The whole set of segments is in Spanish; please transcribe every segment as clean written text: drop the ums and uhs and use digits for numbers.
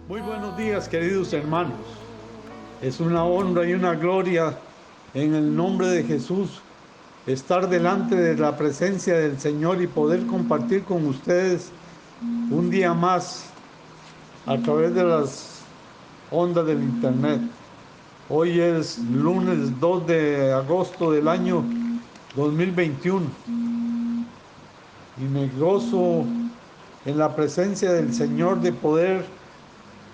Muy buenos días, queridos hermanos. Es una honra y una gloria en el nombre de Jesús estar delante de la presencia del Señor y poder compartir con ustedes un día más a través de las ondas del internet. Hoy es lunes 2 de agosto del año 2021 y me gozo en la presencia del Señor de poder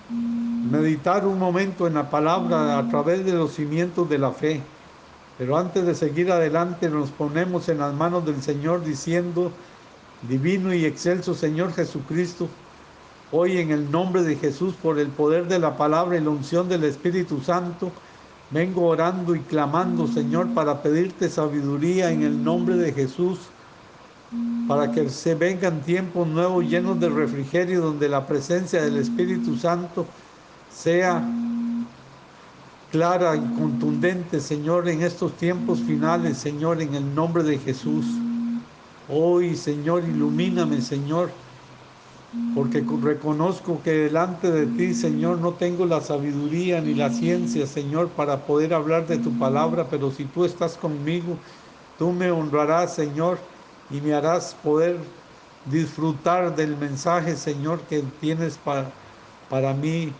meditar un momento en la palabra a través de los cimientos de la fe. Pero antes de seguir adelante nos ponemos en las manos del Señor diciendo: Divino y excelso Señor Jesucristo, hoy en el nombre de Jesús, por el poder de la palabra y la unción del Espíritu Santo, vengo orando y clamando, Señor, para pedirte sabiduría en el nombre de Jesús, para que se vengan tiempos nuevos llenos de refrigerio, donde la presencia del Espíritu Santo sea clara y contundente, Señor, en estos tiempos finales, Señor, en el nombre de Jesús. Hoy, Señor, ilumíname, Señor, porque reconozco que delante de ti, Señor, no tengo la sabiduría ni la ciencia, Señor, para poder hablar de tu palabra, pero si tú estás conmigo, tú me honrarás, Señor, y me harás poder disfrutar del mensaje, Señor, que tienes para mí,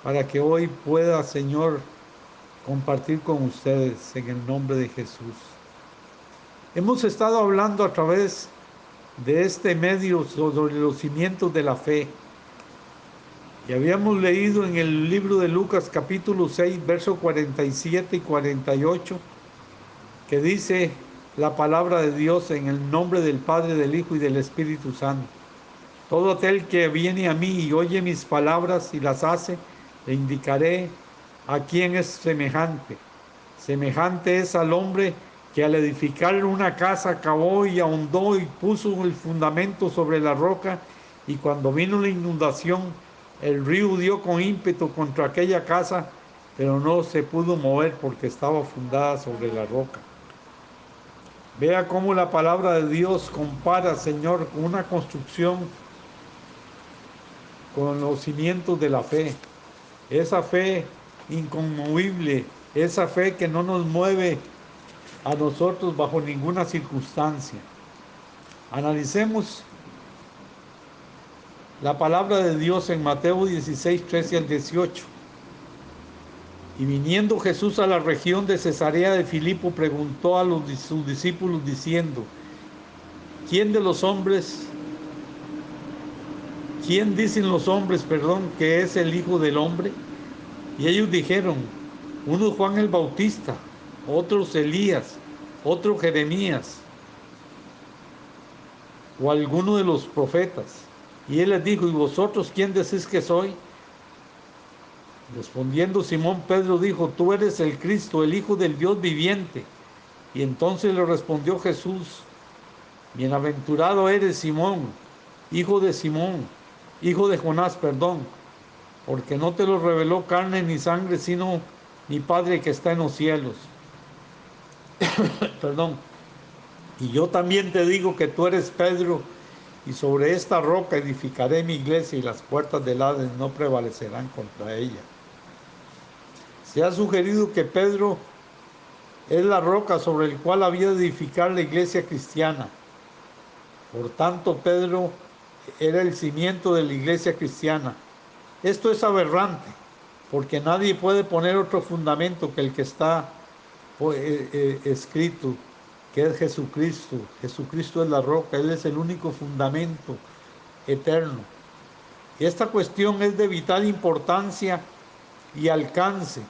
para que hoy pueda, Señor, compartir con ustedes en el nombre de Jesús. Hemos estado hablando a través de este medio sobre los cimientos de la fe. Y habíamos leído en el libro de Lucas capítulo 6, versos 47 y 48, que dice la palabra de Dios: en el nombre del Padre, del Hijo y del Espíritu Santo. Todo aquel que viene a mí y oye mis palabras y las hace, le indicaré a quién es semejante. Semejante es al hombre que al edificar una casa cavó y ahondó y puso el fundamento sobre la roca, y cuando vino la inundación, el río dio con ímpetu contra aquella casa, pero no se pudo mover porque estaba fundada sobre la roca. Vea cómo la palabra de Dios compara, Señor, con una construcción con los cimientos de la fe. Esa fe inconmovible, esa fe que no nos mueve a nosotros bajo ninguna circunstancia. Analicemos la palabra de Dios en Mateo 16, 13 al 18. Y viniendo Jesús a la región de Cesarea de Filipo, preguntó a sus discípulos diciendo: ¿Quién de los hombres, quién dicen los hombres, que es el Hijo del Hombre? Y ellos dijeron: unos Juan el Bautista, otros Elías, otro Jeremías, o alguno de los profetas. Y él les dijo: ¿y vosotros quién decís que soy? Respondiendo Simón Pedro dijo: tú eres el Cristo, el Hijo del Dios viviente. Y entonces le respondió Jesús: bienaventurado eres Simón, hijo de Simón, hijo de Jonás, porque no te lo reveló carne ni sangre, sino mi Padre que está en los cielos. Perdón. Y yo también te digo que tú eres Pedro, y sobre esta roca edificaré mi iglesia, y las puertas del Hades no prevalecerán contra ella. Se ha sugerido que Pedro es la roca sobre la cual había de edificar la iglesia cristiana. Por tanto, Pedro era el cimiento de la iglesia cristiana. Esto es aberrante, porque nadie puede poner otro fundamento que el que está escrito, que es Jesucristo. Jesucristo es la roca, Él es el único fundamento eterno. Y esta cuestión es de vital importancia y alcance,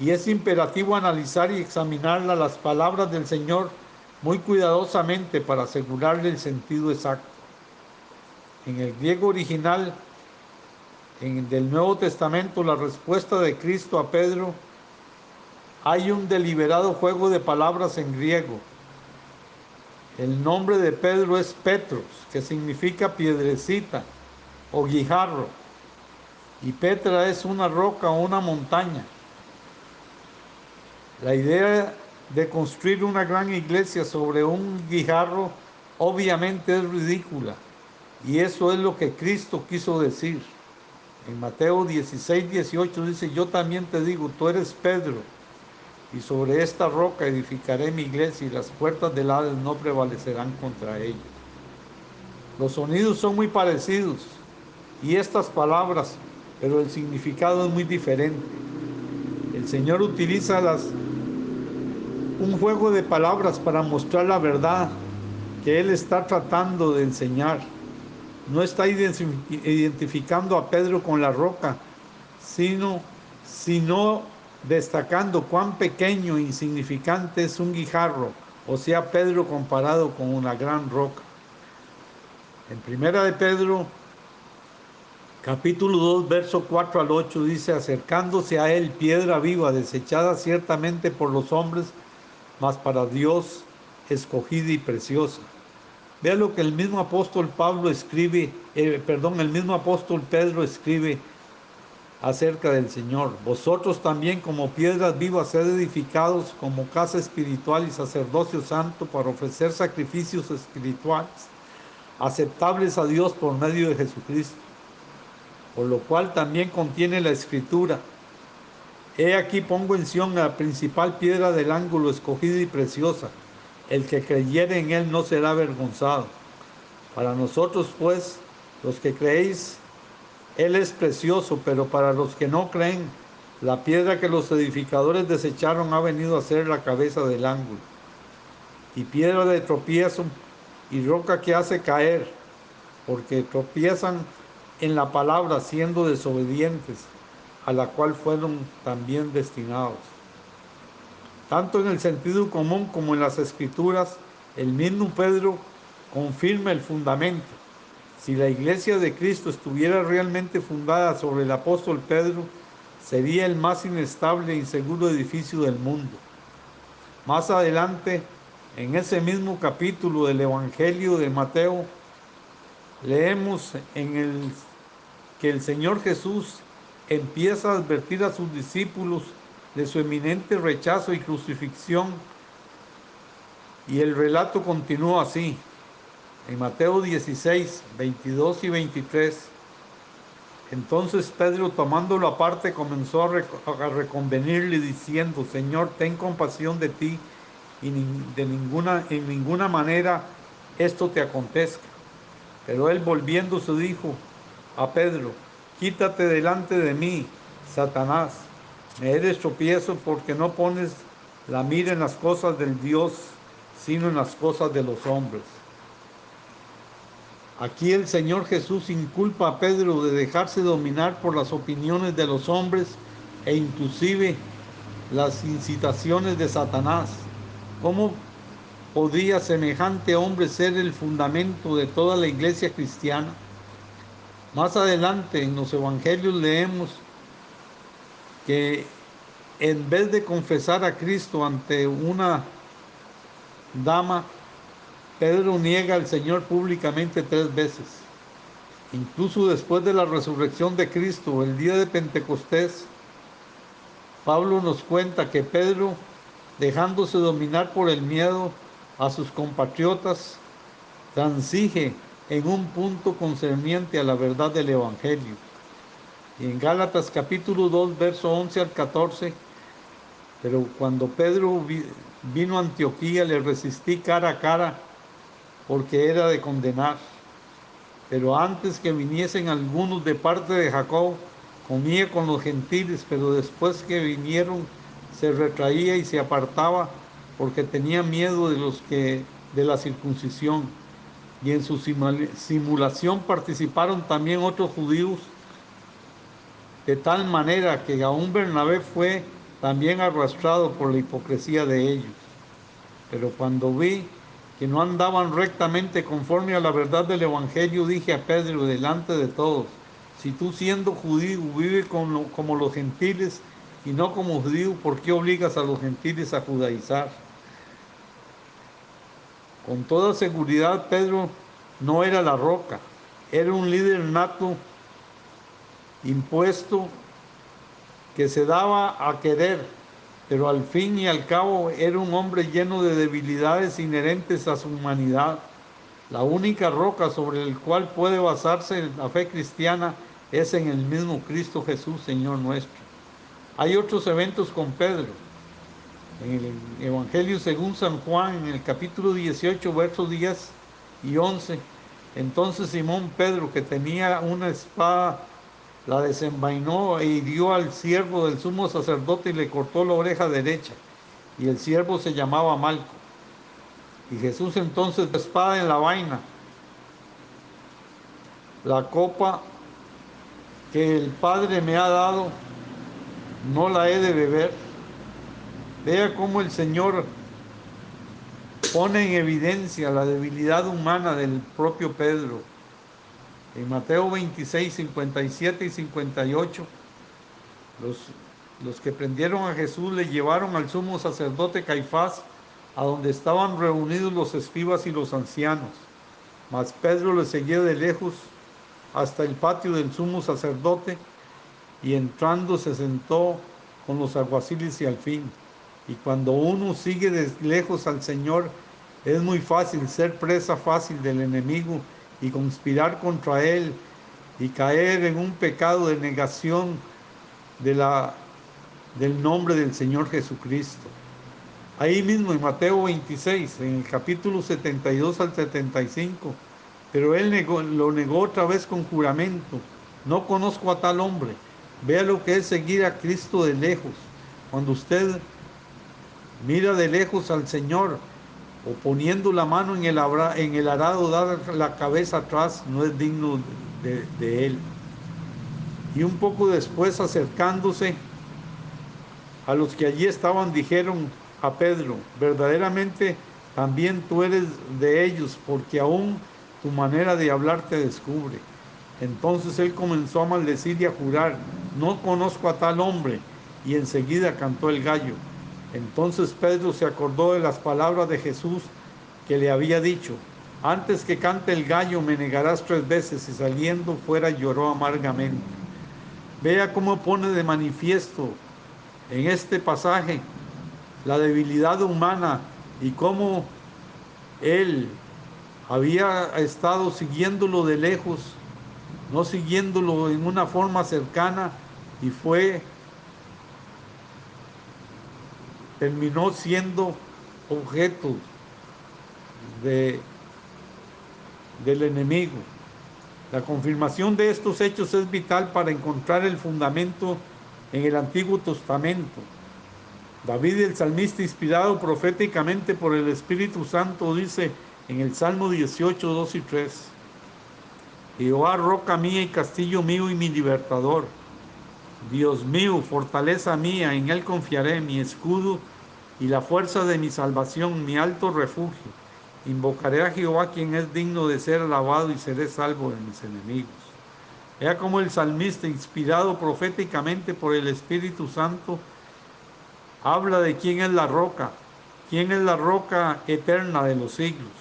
y es imperativo analizar y examinar las palabras del Señor muy cuidadosamente para asegurarle el sentido exacto. En el griego original del Nuevo Testamento, la respuesta de Cristo a Pedro, hay un deliberado juego de palabras en griego. El nombre de Pedro es Petros, que significa piedrecita o guijarro, y Petra es una roca o una montaña. La idea de construir una gran iglesia sobre un guijarro obviamente es ridícula, y eso es lo que Cristo quiso decir. En Mateo 16:18 dice, yo también te digo, tú eres Pedro, y sobre esta roca edificaré mi iglesia y las puertas del Hades no prevalecerán contra ella. Los sonidos son muy parecidos y estas palabras, pero el significado es muy diferente. El Señor utiliza un juego de palabras para mostrar la verdad que Él está tratando de enseñar. No está identificando a Pedro con la roca, sino destacando cuán pequeño e insignificante es un guijarro, o sea, Pedro comparado con una gran roca. En primera de Pedro, capítulo 2, verso 4 al 8, dice, acercándose a él piedra viva, desechada ciertamente por los hombres, mas para Dios escogida y preciosa. Vea lo que el mismo apóstol Pablo escribe, el mismo apóstol Pedro escribe acerca del Señor. Vosotros también como piedras vivas sed edificados como casa espiritual y sacerdocio santo para ofrecer sacrificios espirituales aceptables a Dios por medio de Jesucristo. Por lo cual también contiene la Escritura. He aquí pongo en Sión la principal piedra del ángulo, escogida y preciosa. El que creyere en él no será avergonzado. Para nosotros, pues, los que creéis, él es precioso, pero para los que no creen, la piedra que los edificadores desecharon ha venido a ser la cabeza del ángulo, y piedra de tropiezo y roca que hace caer, porque tropiezan en la palabra siendo desobedientes, a la cual fueron también destinados. Tanto en el sentido común como en las escrituras, el mismo Pedro confirma el fundamento. Si la iglesia de Cristo estuviera realmente fundada sobre el apóstol Pedro, sería el más inestable e inseguro edificio del mundo. Más adelante, en ese mismo capítulo del Evangelio de Mateo, leemos que el Señor Jesús empieza a advertir a sus discípulos de su eminente rechazo y crucifixión, y el relato continúa así. En Mateo 16, 22 y 23, entonces Pedro, tomándolo aparte, comenzó a reconvenirle diciendo, Señor, ten compasión de ti y en ninguna manera esto te acontezca. Pero él volviéndose dijo a Pedro, quítate delante de mí, Satanás, me eres tropiezo porque no pones la mira en las cosas del Dios, sino en las cosas de los hombres. Aquí el Señor Jesús inculpa a Pedro de dejarse dominar por las opiniones de los hombres e inclusive las incitaciones de Satanás. ¿Cómo podría semejante hombre ser el fundamento de toda la iglesia cristiana? Más adelante en los evangelios leemos que en vez de confesar a Cristo ante una dama, Pedro niega al Señor públicamente 3 veces. Incluso después de la resurrección de Cristo, el día de Pentecostés, Pablo nos cuenta que Pedro, dejándose dominar por el miedo a sus compatriotas, transige en un punto concerniente a la verdad del Evangelio. Y en Gálatas capítulo 2, verso 11 al 14, pero cuando Pedro vino a Antioquía, le resistí cara a cara, porque era de condenar. Pero antes que viniesen algunos de parte de Jacob, comía con los gentiles, pero después que vinieron, se retraía y se apartaba, porque tenía miedo de la circuncisión. Y en su simulación participaron también otros judíos, de tal manera que aún Bernabé fue también arrastrado por la hipocresía de ellos. Pero cuando vi que no andaban rectamente conforme a la verdad del Evangelio, dije a Pedro delante de todos, si tú siendo judío vives como los gentiles y no como judío, ¿por qué obligas a los gentiles a judaizar? Con toda seguridad Pedro no era la roca, era un líder nato, impuesto, que se daba a querer, pero al fin y al cabo era un hombre lleno de debilidades inherentes a su humanidad. La única roca sobre la cual puede basarse la fe cristiana es en el mismo Cristo Jesús, Señor nuestro. Hay otros eventos con Pedro. En el Evangelio según San Juan, en el capítulo 18, versos 10 y 11, entonces Simón Pedro, que tenía una espada, la desenvainó e hirió al siervo del sumo sacerdote y le cortó la oreja derecha. Y el siervo se llamaba Malco. Y Jesús entonces, la espada en la vaina, la copa que el Padre me ha dado, no la he de beber. Vea cómo el Señor pone en evidencia la debilidad humana del propio Pedro. En Mateo 26, 57 y 58, los que prendieron a Jesús le llevaron al sumo sacerdote Caifás, a donde estaban reunidos los escribas y los ancianos. Mas Pedro le seguía de lejos hasta el patio del sumo sacerdote, y entrando se sentó con los alguaciles y alfil. Y cuando uno sigue de lejos al Señor, es muy fácil ser presa fácil del enemigo y conspirar contra él y caer en un pecado de negación del nombre del Señor Jesucristo. Ahí mismo en Mateo 26, en el capítulo 72 al 75, pero él lo negó otra vez con juramento: no conozco a tal hombre. Vea lo que es seguir a Cristo de lejos. Cuando usted mira de lejos al Señor, o poniendo la mano en el arado, dar la cabeza atrás, no es digno de él. Y un poco después, acercándose a los que allí estaban, dijeron a Pedro: verdaderamente también tú eres de ellos, porque aún tu manera de hablar te descubre. Entonces él comenzó a maldecir y a jurar: no conozco a tal hombre. Y enseguida cantó el gallo. Entonces Pedro se acordó de las palabras de Jesús, que le había dicho: antes que cante el gallo me negarás 3 veces. Y saliendo fuera lloró amargamente. Vea cómo pone de manifiesto en este pasaje la debilidad humana y cómo él había estado siguiéndolo de lejos, no siguiéndolo en una forma cercana, y terminó siendo objeto del enemigo. La confirmación de estos hechos es vital para encontrar el fundamento en el Antiguo Testamento. David, el salmista, inspirado proféticamente por el Espíritu Santo, dice en el Salmo 18, 2 y 3: Jehová, roca mía y castillo mío y mi libertador, Dios mío, fortaleza mía, en él confiaré, mi escudo y la fuerza de mi salvación, mi alto refugio. Invocaré a Jehová, quien es digno de ser alabado, y seré salvo de mis enemigos. Vea cómo el salmista, inspirado proféticamente por el Espíritu Santo, habla de quién es la roca eterna de los siglos.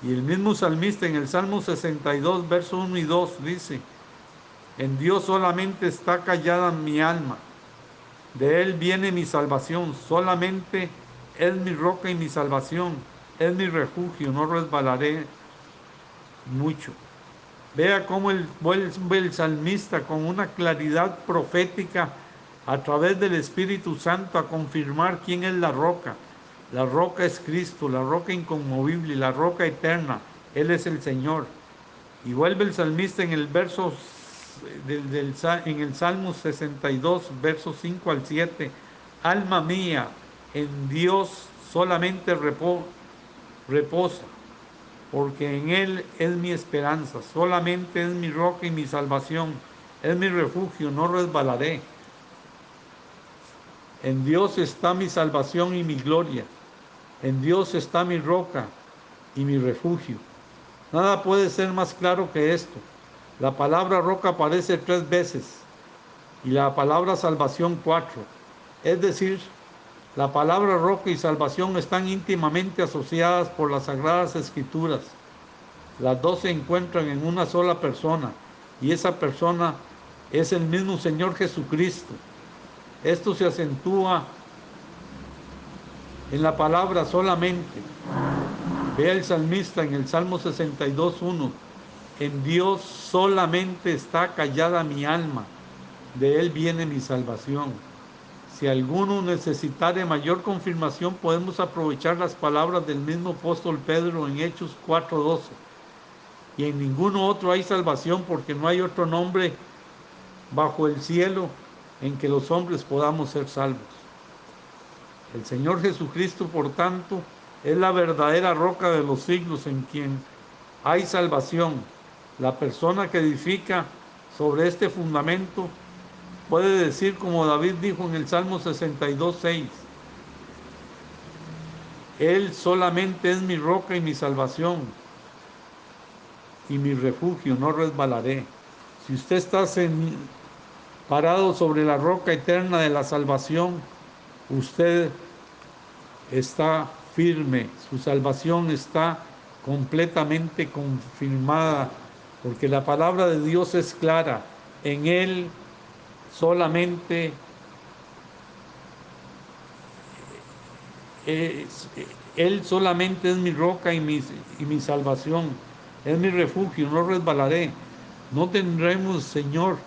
Y el mismo salmista en el Salmo 62, versos 1 y 2 dice: en Dios solamente está callada mi alma, de Él viene mi salvación, solamente es mi roca y mi salvación, es mi refugio, no resbalaré mucho. Vea cómo vuelve el salmista con una claridad profética a través del Espíritu Santo a confirmar quién es la roca. La roca es Cristo, la roca inconmovible, la roca eterna. Él es el Señor. Y vuelve el salmista en el verso en el Salmo 62, versos 5 al 7: alma mía, en Dios solamente reposa, porque en Él es mi esperanza, solamente es mi roca y mi salvación, es mi refugio, no resbalaré. En Dios está mi salvación y mi gloria, en Dios está mi roca y mi refugio. Nada puede ser más claro que esto. La palabra roca aparece 3 veces y la palabra salvación 4. Es decir, la palabra roca y salvación están íntimamente asociadas por las Sagradas Escrituras. Las dos se encuentran en una sola persona, y esa persona es el mismo Señor Jesucristo. Esto se acentúa en la palabra solamente. Vea el salmista en el Salmo 62, 1: En Dios solamente está callada mi alma, de Él viene mi salvación. Si alguno necesitare mayor confirmación, podemos aprovechar las palabras del mismo apóstol Pedro en Hechos 4:12. Y en ninguno otro hay salvación, porque no hay otro nombre bajo el cielo en que los hombres podamos ser salvos. El Señor Jesucristo, por tanto, es la verdadera roca de los siglos en quien hay salvación. La persona que edifica sobre este fundamento puede decir, como David dijo en el Salmo 62:6, Él solamente es mi roca y mi salvación y mi refugio, no resbalaré. Si usted está parado sobre la roca eterna de la salvación, usted está firme, su salvación está completamente confirmada, porque la palabra de Dios es clara. En Él solamente Él solamente es mi roca y mi salvación, es mi refugio, no resbalaré. No tendremos, Señor,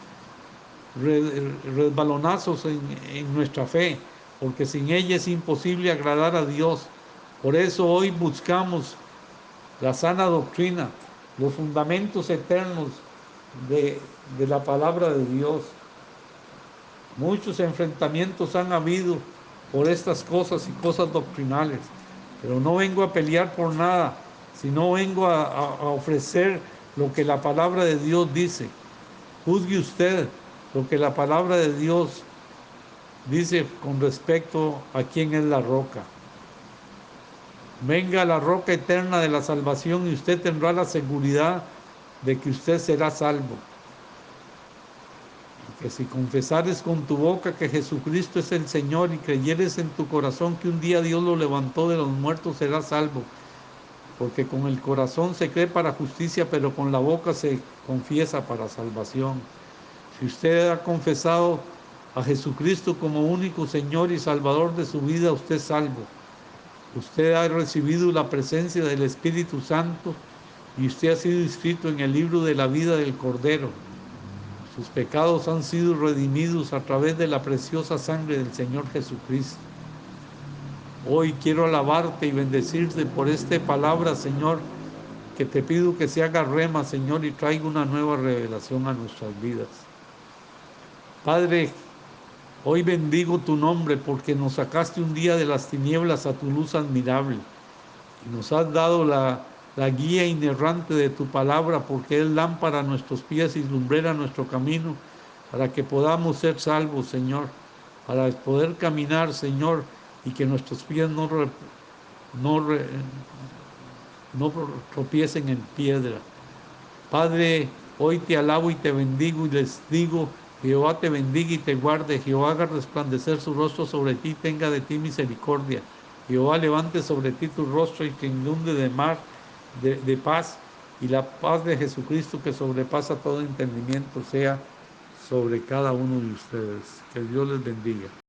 resbalonazos en nuestra fe, porque sin ella es imposible agradar a Dios. Por eso hoy buscamos la sana doctrina, los fundamentos eternos de la palabra de Dios. Muchos enfrentamientos han habido por estas cosas y cosas doctrinales, pero no vengo a pelear por nada, sino vengo a ofrecer lo que la palabra de Dios dice. Juzgue usted lo que la palabra de Dios dice con respecto a quién es la roca. Venga a la roca eterna de la salvación y usted tendrá la seguridad de que usted será salvo. Que si confesares con tu boca que Jesucristo es el Señor y creyeres en tu corazón que un día Dios lo levantó de los muertos, serás salvo. Porque con el corazón se cree para justicia, pero con la boca se confiesa para salvación. Si usted ha confesado a Jesucristo como único Señor y Salvador de su vida, usted es salvo. Usted ha recibido la presencia del Espíritu Santo y usted ha sido inscrito en el libro de la vida del Cordero. Sus pecados han sido redimidos a través de la preciosa sangre del Señor Jesucristo. Hoy quiero alabarte y bendecirte por esta palabra, Señor, que te pido que se haga rema, Señor, y traiga una nueva revelación a nuestras vidas. Padre, hoy bendigo tu nombre porque nos sacaste un día de las tinieblas a tu luz admirable y nos has dado la guía inerrante de tu palabra, porque es lámpara a nuestros pies y lumbrera a nuestro camino, para que podamos ser salvos, Señor, para poder caminar, Señor, y que nuestros pies no tropiecen en piedra. Padre, hoy te alabo y te bendigo y les digo: Jehová te bendiga y te guarde, Jehová haga resplandecer su rostro sobre ti, tenga de ti misericordia. Jehová levante sobre ti tu rostro y te inunde de paz, y la paz de Jesucristo, que sobrepasa todo entendimiento, sea sobre cada uno de ustedes. Que Dios les bendiga.